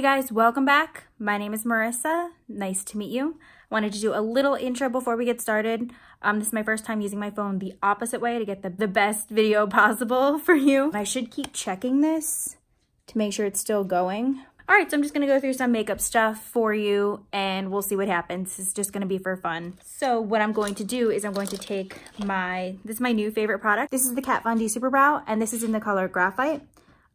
guys, welcome back. My name is Marissa. Nice to meet you. I wanted to do a little intro before we get started. This is my first time using my phone the opposite way to get the best video possible for you. I should keep checking this to make sure it's still going. All right, so I'm just gonna go through some makeup stuff for you and we'll see what happens. It's just gonna be for fun. So what I'm going to do is I'm going to take this is my new favorite product. This is the Kat Von D Super Brow and this is in the color Graphite.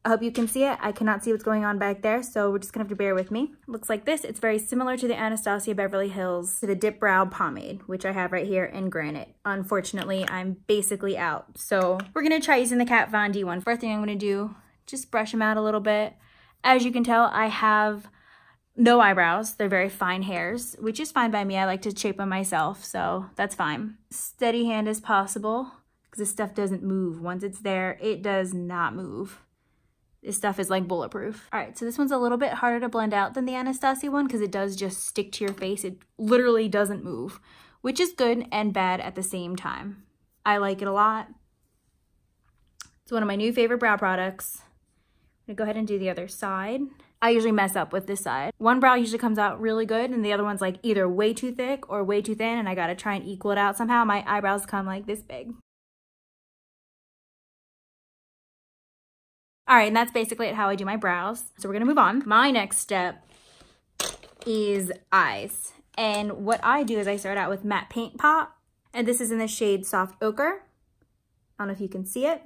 I hope you can see it. I cannot see what's going on back there, so we're just gonna have to bear with me. It looks like this. It's very similar to the Anastasia Beverly Hills, to the Dip Brow Pomade, which I have right here in Granite. Unfortunately, I'm basically out. So we're gonna try using the Kat Von D one. First thing I'm gonna do, just brush them out a little bit. As you can tell, I have no eyebrows. They're very fine hairs, which is fine by me. I like to shape them myself, so that's fine. Steady hand as possible, because this stuff doesn't move. Once it's there, it does not move. This stuff is like bulletproof. All right, so this one's a little bit harder to blend out than the Anastasia one because it does just stick to your face. It literally doesn't move, which is good and bad at the same time. I like it a lot. It's one of my new favorite brow products. I'm gonna go ahead and do the other side. I usually mess up with this side. One brow usually comes out really good and the other one's like either way too thick or way too thin and I gotta try and equal it out somehow. My eyebrows come like this big. All right, and that's basically how I do my brows. So we're gonna move on. My next step is eyes. And what I do is I start out with matte paint pot. And this is in the shade Soft Ochre. I don't know if you can see it.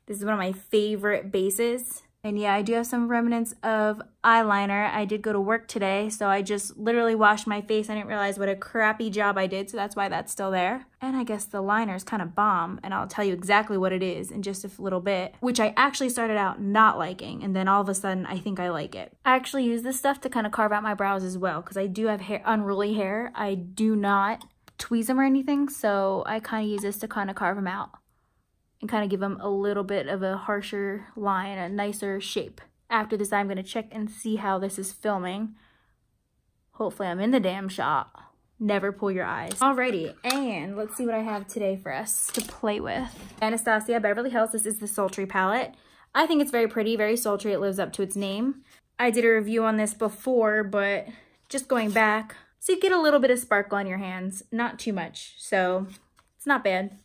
This is one of my favorite bases. And yeah, I do have some remnants of eyeliner. I did go to work today, so I just literally washed my face. I didn't realize what a crappy job I did, so that's why that's still there. And I guess the liner is kind of bomb, and I'll tell you exactly what it is in just a little bit, which I actually started out not liking, and then all of a sudden, I think I like it. I actually use this stuff to kind of carve out my brows as well, because I do have unruly hair. I do not tweeze them or anything, so I kind of use this to kind of carve them out and kind of give them a little bit of a harsher line, a nicer shape. After this, I'm gonna check and see how this is filming. Hopefully I'm in the damn shot. Never pull your eyes. Alrighty, and let's see what I have today for us to play with. Anastasia Beverly Hills, this is the Sultry Palette. I think it's very pretty, very sultry. It lives up to its name. I did a review on this before, but just going back, so you get a little bit of sparkle on your hands, not too much, so it's not bad.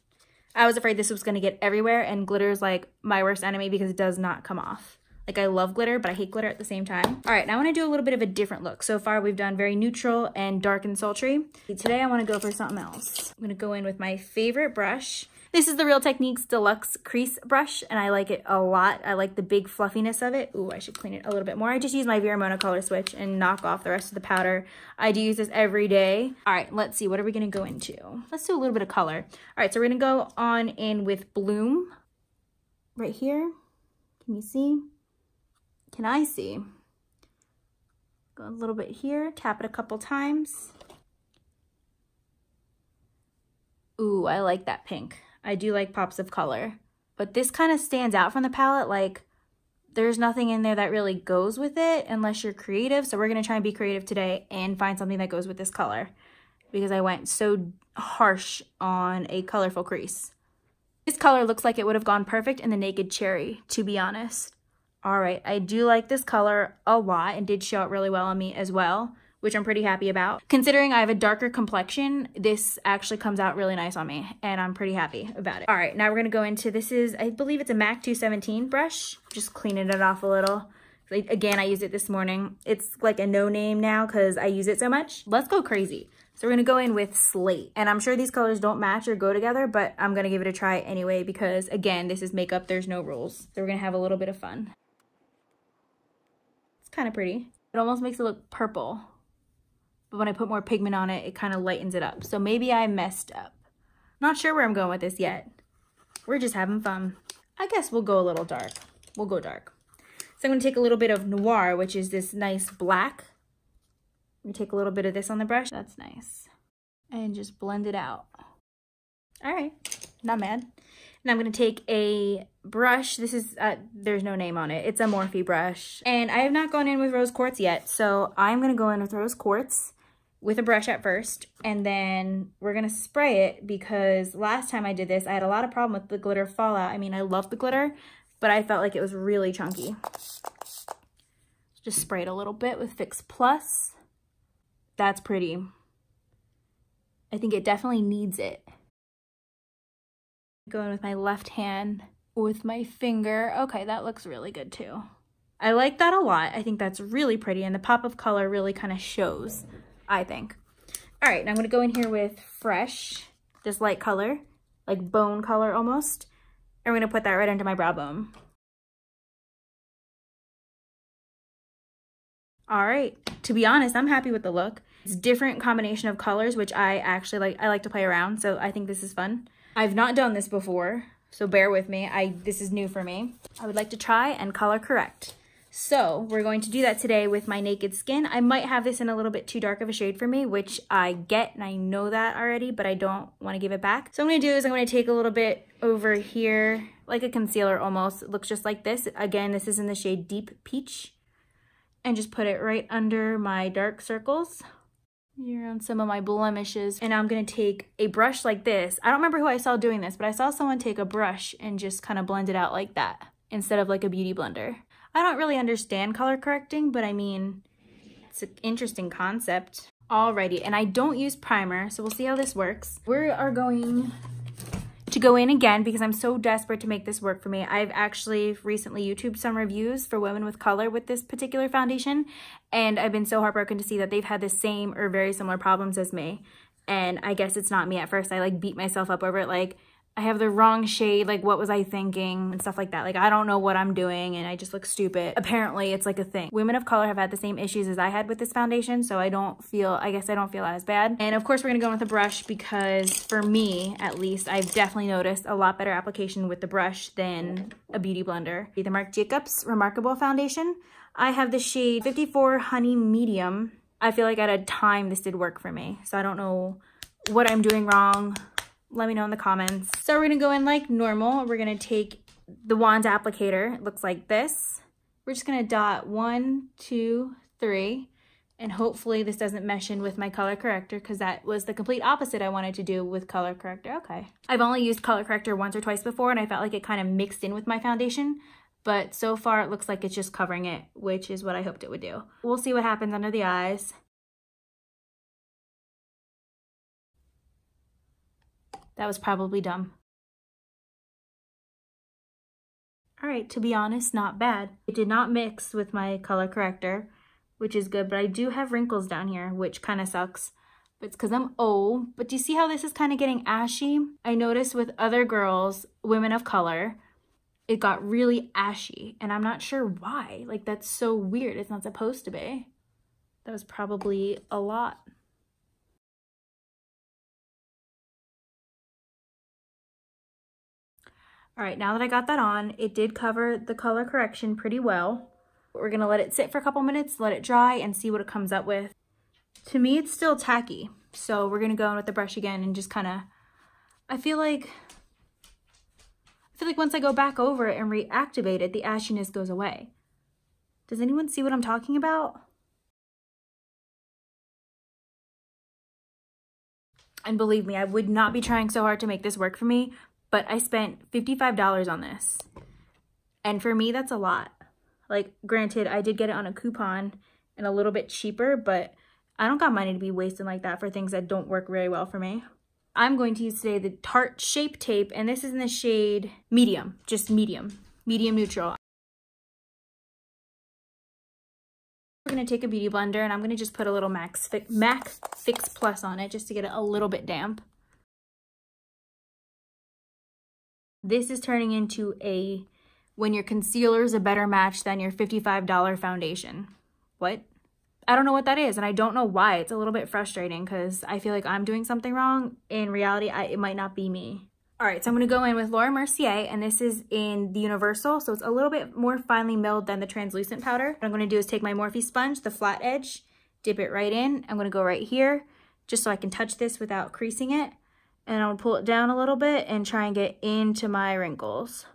I was afraid this was gonna get everywhere, and glitter is like my worst enemy because it does not come off. Like I love glitter, but I hate glitter at the same time. All right, now I wanna do a little bit of a different look. So far we've done very neutral and dark and sultry. Today I wanna go for something else. I'm gonna go in with my favorite brush. This is the Real Techniques Deluxe Crease brush, and I like it a lot. I like the big fluffiness of it. Ooh, I should clean it a little bit more. I just use my Vera color switch and knock off the rest of the powder. I do use this every day. All right, let's see, what are we gonna go into? Let's do a little bit of color. All right, so we're gonna go on in with Bloom. Right here, can you see? Can I see? Go a little bit here, tap it a couple times. Ooh, I like that pink. I do like pops of color, but this kind of stands out from the palette. Like there's nothing in there that really goes with it unless you're creative. So we're gonna try and be creative today and find something that goes with this color because I went so harsh on a colorful crease. This color looks like it would have gone perfect in the Naked Cherry, to be honest. All right, I do like this color a lot and did show up really well on me as well, which I'm pretty happy about. Considering I have a darker complexion, this actually comes out really nice on me and I'm pretty happy about it. All right, now we're gonna go into, this is, I believe it's a MAC 217 brush. Just cleaning it off a little. Like, again, I used it this morning. It's like a no name now because I use it so much. Let's go crazy. So we're gonna go in with Slate. And I'm sure these colors don't match or go together, but I'm gonna give it a try anyway because again, this is makeup, there's no rules. So we're gonna have a little bit of fun. It's kind of pretty. It almost makes it look purple. But when I put more pigment on it, it kind of lightens it up. So maybe I messed up. Not sure where I'm going with this yet. We're just having fun. I guess we'll go a little dark. We'll go dark. So I'm gonna take a little bit of Noir, which is this nice black. I'm gonna take a little bit of this on the brush. That's nice. And just blend it out. All right, not mad. And I'm gonna take a brush. This is, there's no name on it. It's a Morphe brush. And I have not gone in with Rose Quartz yet. So I'm gonna go in with Rose Quartz with a brush at first, and then we're gonna spray it because last time I did this, I had a lot of problem with the glitter fallout. I mean, I love the glitter, but I felt like it was really chunky. Just spray it a little bit with Fix Plus. That's pretty. I think it definitely needs it. Going with my left hand with my finger. Okay, that looks really good too. I like that a lot. I think that's really pretty, and the pop of color really kind of shows, I think. All right, now I'm gonna go in here with Fresh, this light color, like bone color almost. And we're gonna put that right into my brow bone. All right, to be honest, I'm happy with the look. It's a different combination of colors, which I actually like. I like to play around, so I think this is fun. I've not done this before, so bear with me. This is new for me. I would like to try and color correct. So we're going to do that today with my naked skin. I might have this in a little bit too dark of a shade for me, which I get and I know that already, but I don't want to give it back. So what I'm going to do is I'm going to take a little bit over here, like a concealer almost. It looks just like this. Again, this is in the shade Deep Peach. And just put it right under my dark circles, around some of my blemishes. And I'm going to take a brush like this. I don't remember who I saw doing this, but I saw someone take a brush and just kind of blend it out like that instead of like a beauty blender. I don't really understand color correcting, but I mean, it's an interesting concept. Alrighty, and I don't use primer, so we'll see how this works. We are going to go in again because I'm so desperate to make this work for me. I've actually recently YouTubed some reviews for women with color with this particular foundation, and I've been so heartbroken to see that they've had the same or very similar problems as me. And I guess it's not me at first. I like beat myself up over it, like, I have the wrong shade, like what was I thinking and stuff like that. Like I don't know what I'm doing and I just look stupid. Apparently it's like a thing. Women of color have had the same issues as I had with this foundation, so I guess I don't feel as bad. And of course we're gonna go in with a brush because for me, at least, I've definitely noticed a lot better application with the brush than a beauty blender. The Marc Jacobs Remarcable foundation. I have the shade 54 Honey Medium. I feel like at a time this did work for me, so I don't know what I'm doing wrong. Let me know in the comments. So we're gonna go in like normal. We're gonna take the wand applicator. It looks like this. We're just gonna dot 1, 2, 3, and hopefully this doesn't mesh in with my color corrector because that was the complete opposite I wanted to do with color corrector. Okay. I've only used color corrector once or twice before and I felt like it kind of mixed in with my foundation, but so far it looks like it's just covering it, which is what I hoped it would do. We'll see what happens under the eyes. That was probably dumb. All right, to be honest, not bad. It did not mix with my color corrector, which is good, but I do have wrinkles down here, which kind of sucks. But it's because I'm old. But do you see how this is kind of getting ashy? I noticed with other girls, women of color, it got really ashy, and I'm not sure why. Like, that's so weird. It's not supposed to be. That was probably a lot. All right, now that I got that on, it did cover the color correction pretty well. We're gonna let it sit for a couple minutes, let it dry, and see what it comes up with. To me, it's still tacky. So we're gonna go in with the brush again and just kind of, I feel like once I go back over it and reactivate it, the ashiness goes away. Does anyone see what I'm talking about? And believe me, I would not be trying so hard to make this work for me, but I spent $55 on this. And for me, that's a lot. Like, granted, I did get it on a coupon and a little bit cheaper, but I don't got money to be wasting like that for things that don't work very well for me. I'm going to use today the Tarte Shape Tape, and this is in the shade medium, just medium neutral. We're gonna take a beauty blender and I'm gonna just put a little MAC Fix Plus on it just to get it a little bit damp. This is turning into when your concealer is a better match than your $55 foundation. What? I don't know what that is, and I don't know why. It's a little bit frustrating because I feel like I'm doing something wrong. In reality, it might not be me. All right, so I'm gonna go in with Laura Mercier, and this is in the Universal, so it's a little bit more finely milled than the translucent powder. What I'm gonna do is take my Morphe sponge, the flat edge, dip it right in. I'm gonna go right here, just so I can touch this without creasing it. And I'll pull it down a little bit and try and get into my wrinkles.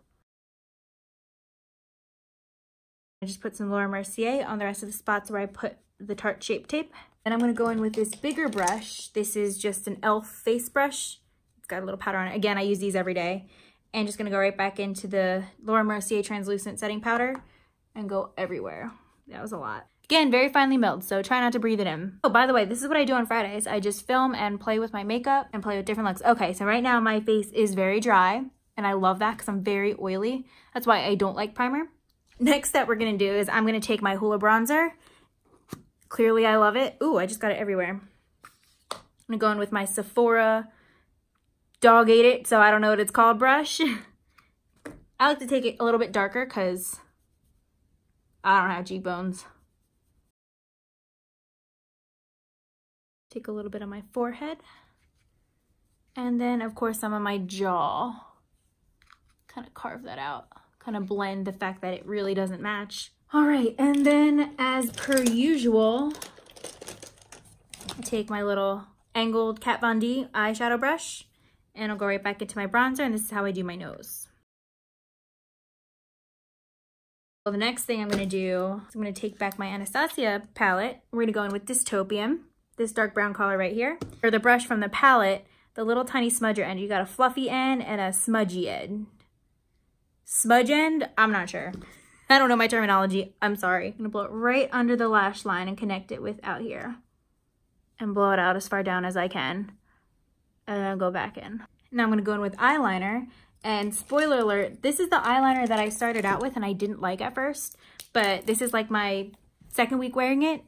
I just put some Laura Mercier on the rest of the spots where I put the Tarte Shape Tape. And I'm gonna go in with this bigger brush. This is just an e.l.f. face brush. It's got a little powder on it. Again, I use these every day. And just gonna go right back into the Laura Mercier translucent setting powder and go everywhere. That was a lot. Again, very finely milled, so try not to breathe it in. Oh, by the way, this is what I do on Fridays. I just film and play with my makeup and play with different looks. Okay, so right now my face is very dry, and I love that because I'm very oily. That's why I don't like primer. Next step we're gonna do is I'm gonna take my Hoola bronzer. Clearly I love it. Ooh, I just got it everywhere. I'm gonna go in with my Sephora Dog Ate It, so I don't know what it's called, brush. I like to take it a little bit darker because I don't have cheekbones. Take a little bit on my forehead. And then, of course, some on my jaw. Kind of carve that out. Kind of blend the fact that it really doesn't match. All right, and then as per usual, I take my little angled Kat Von D eyeshadow brush and I'll go right back into my bronzer, and this is how I do my nose. Well, the next thing I'm gonna do is I'm gonna take back my Anastasia palette. We're gonna go in with Dystopian, this dark brown color right here. For the brush from the palette, the little tiny smudger end, you got a fluffy end and a smudgy end. Smudge end? I'm not sure. I don't know my terminology. I'm sorry. I'm gonna blow it right under the lash line and connect it with out here. And blow it out as far down as I can. And then I'll go back in. Now I'm gonna go in with eyeliner. And spoiler alert, this is the eyeliner that I started out with and I didn't like at first. But this is like my second week wearing it.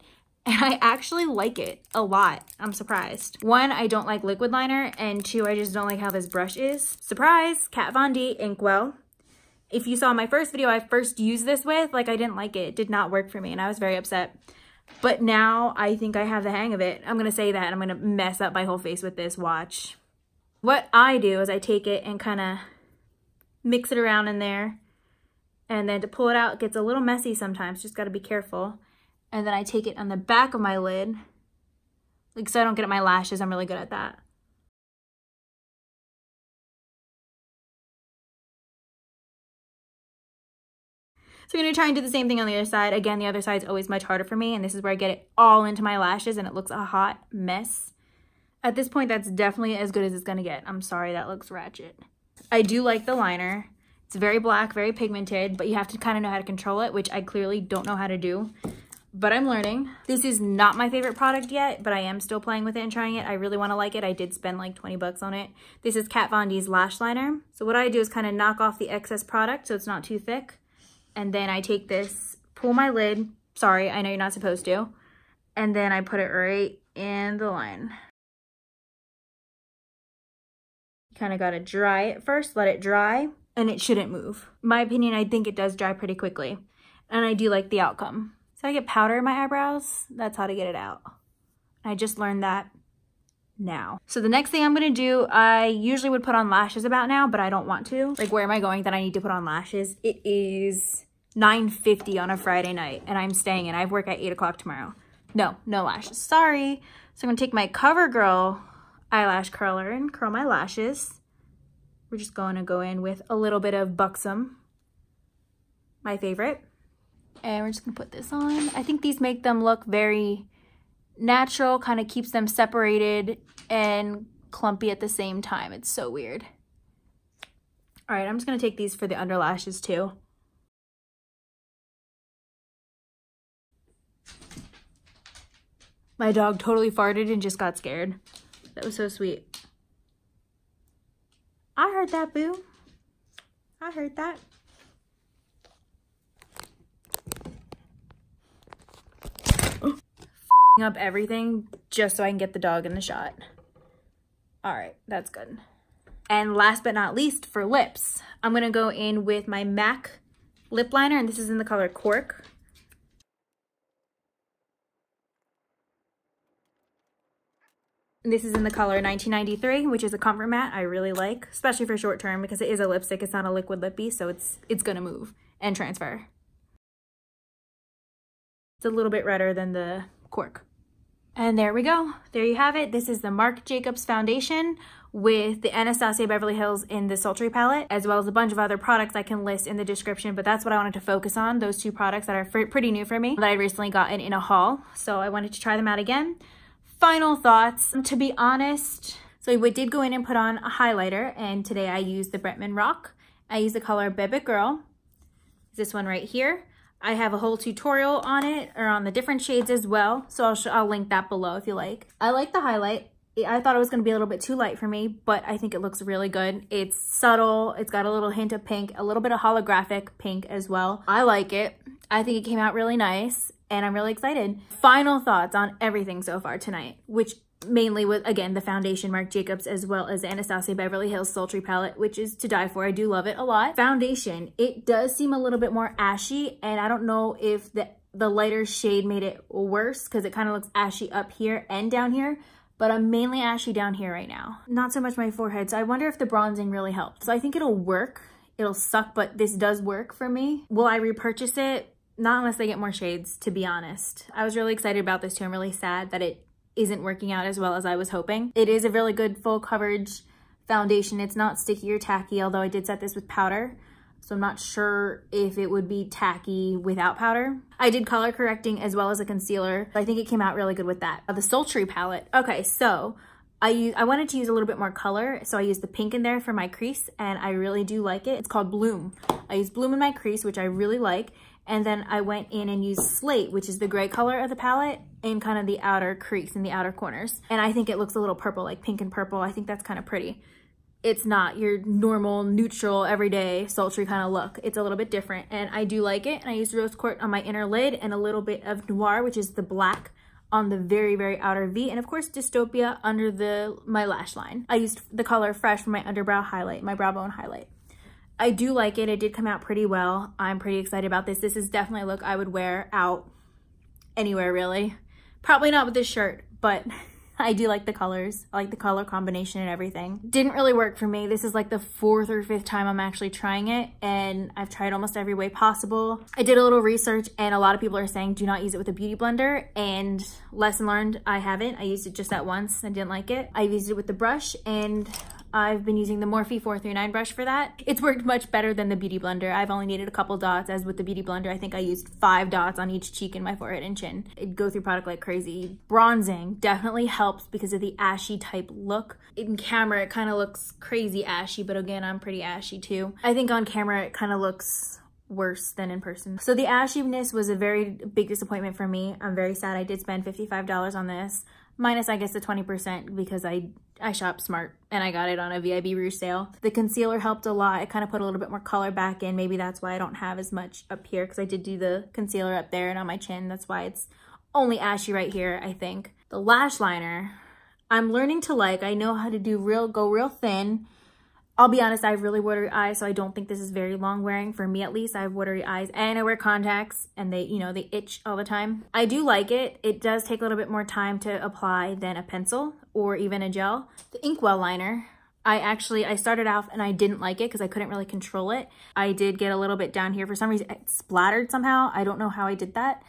And I actually like it a lot. I'm surprised. One, I don't like liquid liner. And two, I just don't like how this brush is. Surprise! Kat Von D Ink Well. If you saw my first video I first used this with, like I didn't like it. It did not work for me and I was very upset. But now I think I have the hang of it. I'm gonna say that. I'm gonna mess up my whole face with this, watch. What I do is I take it and kind of mix it around in there. And then to pull it out, it gets a little messy sometimes. Just gotta be careful. And then I take it on the back of my lid. Like so I don't get at my lashes. I'm really good at that. So I'm gonna try and do the same thing on the other side. Again, the other side is always much harder for me, and this is where I get it all into my lashes and it looks a hot mess. At this point, that's definitely as good as it's gonna get. I'm sorry, that looks ratchet. I do like the liner. It's very black, very pigmented, but you have to kind of know how to control it, which I clearly don't know how to do, but I'm learning. This is not my favorite product yet, but I am still playing with it and trying it. I really wanna like it. I did spend like 20 bucks on it. This is Kat Von D's lash liner. So what I do is kind of knock off the excess product so it's not too thick. And then I take this, pull my lid, sorry, I know you're not supposed to, and then I put it right in the line. You kind of got to dry it first, let it dry, and it shouldn't move. In my opinion, I think it does dry pretty quickly, and I do like the outcome. So I get powder in my eyebrows, that's how to get it out. I just learned that now. So the next thing I'm gonna do, I usually would put on lashes about now, but I don't want to. Like, where am I going that I need to put on lashes? It is 9:50 on a Friday night and I'm staying in. I have work at 8 o'clock tomorrow. No lashes, sorry. So I'm gonna take my CoverGirl eyelash curler and curl my lashes. We're just gonna go in with a little bit of Buxom, my favorite. And we're just gonna put this on. I think these make them look very natural, kind of keeps them separated and clumpy at the same time. It's so weird. All right, I'm just gonna take these for the under lashes too. My dog totally farted and just got scared. That was so sweet. I heard that, boo. I heard that. Up everything just so I can get the dog in the shot. All right, that's good. And last but not least, for lips, I'm gonna go in with my MAC lip liner, and this is in the color Cork. And this is in the color 1993, which is a comfort matte I really like, especially for short term because it is a lipstick. It's not a liquid lippy, so it's gonna move and transfer. It's a little bit redder than the Cork. And there we go. There you have it. This is the Marc Jacobs foundation with the Anastasia Beverly Hills in the Sultry palette, as well as a bunch of other products I can list in the description, but that's what I wanted to focus on, those two products that are pretty new for me that I recently gotten in a haul. So I wanted to try them out again. Final thoughts, to be honest, so I did go in and put on a highlighter, and today I used the Bretman Rock. I used the color Bebe Girl, this one right here. I have a whole tutorial on it, or on the different shades as well. So I'll link that below if you like. I like the highlight. I thought it was going to be a little bit too light for me, but I think it looks really good. It's subtle. It's got a little hint of pink, a little bit of holographic pink as well. I like it. I think it came out really nice, and I'm really excited. Final thoughts on everything so far tonight, which mainly with, again, the foundation Marc Jacobs, as well as the Anastasia Beverly Hills Sultry Palette, which is to die for. I do love it a lot. Foundation, it does seem a little bit more ashy, and I don't know if the lighter shade made it worse, because it kind of looks ashy up here and down here, but I'm mainly ashy down here right now. Not so much my forehead, so I wonder if the bronzing really helped. So I think it'll work. It'll suck, but this does work for me. Will I repurchase it? Not unless they get more shades, to be honest. I was really excited about this too. I'm really sad that it isn't working out as well as I was hoping. It is a really good full coverage foundation. It's not sticky or tacky, although I did set this with powder, so I'm not sure if it would be tacky without powder. I did color correcting as well as a concealer. I think it came out really good with that. The Sultry palette. Okay, so I wanted to use a little bit more color, so I used the pink in there for my crease, and I really do like it. It's called Bloom. I used Bloom in my crease, which I really like. And then I went in and used Slate, which is the gray color of the palette, in kind of the outer crease, in the outer corners. And I think it looks a little purple, like pink and purple. I think that's kind of pretty. It's not your normal, neutral, everyday sultry kind of look. It's a little bit different, and I do like it. And I used Rose Quartz on my inner lid and a little bit of Noir, which is the black, on the very, very outer V. And of course, Dystopia under my lash line. I used the color Fresh for my underbrow highlight, my brow bone highlight. I do like it. It did come out pretty well. I'm pretty excited about this. This is definitely a look I would wear out anywhere, really. Probably not with this shirt, but I do like the colors. I like the color combination and everything. Didn't really work for me. This is like the 4th or 5th time I'm actually trying it, and I've tried almost every way possible. I did a little research, and a lot of people are saying do not use it with a beauty blender, and lesson learned, I haven't. I used it just that once and didn't like it. I've used it with the brush, and I've been using the Morphe 439 brush for that. It's worked much better than the Beauty Blender. I've only needed a couple dots, as with the Beauty Blender, I think I used 5 dots on each cheek and my forehead and chin. It'd go through product like crazy. Bronzing definitely helps because of the ashy type look. In camera, it kind of looks crazy ashy, but again, I'm pretty ashy too. I think on camera, it kind of looks worse than in person. So the ashiness was a very big disappointment for me. I'm very sad I did spend $55 on this. Minus, I guess, the 20% because I shopped smart and I got it on a VIB Rouge sale. The concealer helped a lot. It kind of put a little bit more color back in. Maybe that's why I don't have as much up here, because I did do the concealer up there and on my chin. That's why it's only ashy right here, I think. The lash liner, I'm learning to like. I know how to go real thin. I'll be honest, I have really watery eyes, so I don't think this is very long wearing, for me at least. I have watery eyes and I wear contacts, and they itch all the time. I do like it. It does take a little bit more time to apply than a pencil or even a gel. The Ink Well Liner, I started off and I didn't like it because I couldn't really control it. I did get a little bit down here. For some reason, it splattered somehow. I don't know how I did that.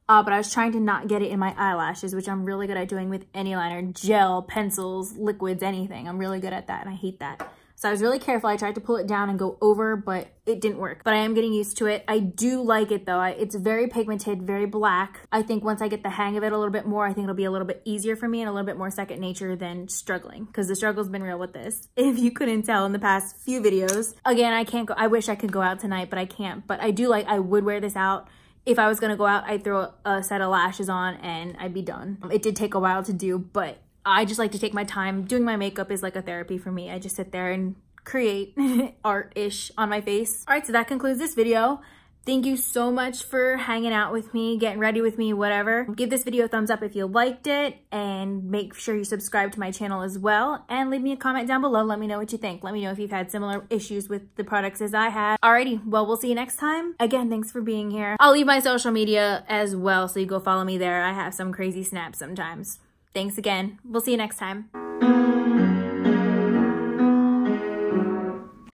But I was trying to not get it in my eyelashes, which I'm really good at doing with any liner, gel, pencils, liquids, anything. I'm really good at that, and I hate that. So I was really careful. I tried to pull it down and go over, but it didn't work. But I am getting used to it. I do like it though. It's very pigmented, very black. I think once I get the hang of it a little bit more, I think it'll be a little bit easier for me and a little bit more second nature than struggling, because the struggle's been real with this. If you couldn't tell in the past few videos. Again, I can't go. I wish I could go out tonight, but I can't. But I would wear this out. If I was gonna go out, I'd throw a set of lashes on and I'd be done. It did take a while to do, but I just like to take my time. Doing my makeup is like a therapy for me. I just sit there and create art-ish on my face. All right, so that concludes this video. Thank you so much for hanging out with me, getting ready with me, whatever. Give this video a thumbs up if you liked it, and make sure you subscribe to my channel as well, and leave me a comment down below. Let me know what you think. Let me know if you've had similar issues with the products as I had. Alrighty, well, we'll see you next time. Again, thanks for being here. I'll leave my social media as well, so you go follow me there. I have some crazy snaps sometimes. Thanks again. We'll see you next time.